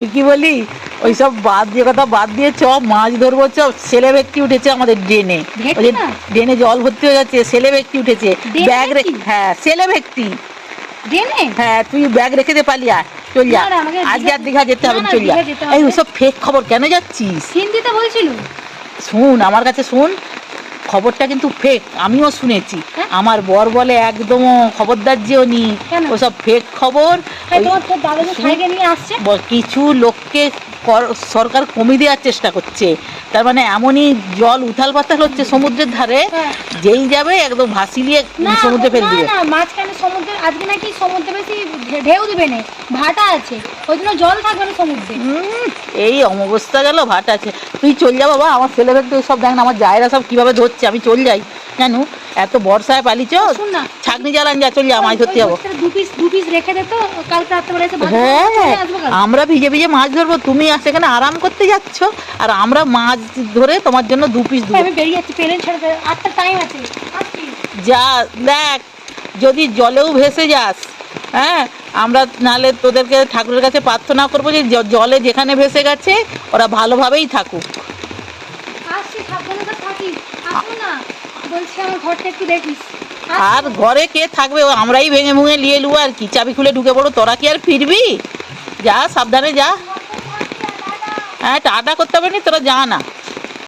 তুই কি বলি? ওইসব বাদ দিয়ে কথা বাদ দিয়ে চ মাছ ধরবো, চ। ছেলে ব্যক্তি উঠেছে আমাদের ড্রেনে, ওই যে ড্রেনে জল ভর্তি হয়ে যাচ্ছে, ছেলে ব্যক্তি উঠেছে। ব্যাগ রেখে, হ্যাঁ ছেলে ব্যক্তি ড্রেনে। হ্যাঁ তুই ব্যাগ রেখে দে, পালিয়ে আয়, চল যা। আজকে আর দীঘা যেতে হবে না, চল যা। এই ওইসব ফেক খবর কেন যাচ্ছিস? হিন্দিতে বলছিল। শুন আমার কাছে শুন, খবরটা কিন্তু ফেক, আমিও শুনেছি। আমার বর বলে একদম খবরদার যেও নি, ওসব ফেক খবর। কিছু লোককে সরকার কমিয়ে দেওয়ার চেষ্টা করছে, তার মানে এমনই জল উথাল পাতাল হচ্ছে সমুদ্রের ধারে, যেই যাবে একদম ভাসি নিয়ে সমুদ্রে ফেলে দিবে। মাঝখানে সমুদ্রের আজকে নাকি সমুদ্রে বেশি ঢেউ দিবে না, ভাটা আছে, ওই জন্য জল থাকবে না সমুদ্রে। এই অবস্থা গেল, ভাটা আছে। তুই চল যা বাবা, আমার ছেলে তো সব দেখ না, আমার জায়রা সব কিভাবে ধরছে, আমি চল যাই। জানো এত বর্ষায় পালিছ, ছাগনি জ্বালান যা, চল যা, মাছ ধরতে যাবো। দু পিস রেখে দে তো, কালকে রাত্রে এসে। হ্যাঁ আমরা ভিজে ভিজে মাছ ধরবো, তুমি সেখানে আরাম করতে যাচ্ছ, আর আমরা মাছ ধরে তোমার জন্য 2 পিস দেবো। আমি বেরিয়ে যাচ্ছি, প্লেন ছেড়ে দে, 8টা টাইম আছে। যা দেখ, যদি জলেও ভেসে যাস, হ্যাঁ আমরা নাহলে তোদেরকে ঠাকুরের কাছে প্রার্থনা করবো যে জলে যেখানে ভেসে গেছে ওরা ভালোভাবেই থাকুক। আসছি, সাবধানে থাকিস, আসো না বলছি, আমার ঘরটা একটু দেখিস। আর ঘরে কে থাকবে, আমরাই ভেঙে ভুঙে নিয়ে এলু, আর কি চাবি খুলে ঢুকে পড়ো, তোরা কি আর ফিরবি? যা সাবধানে যা। হ্যাঁ টাটা করতে হবে না, তোরা যা না।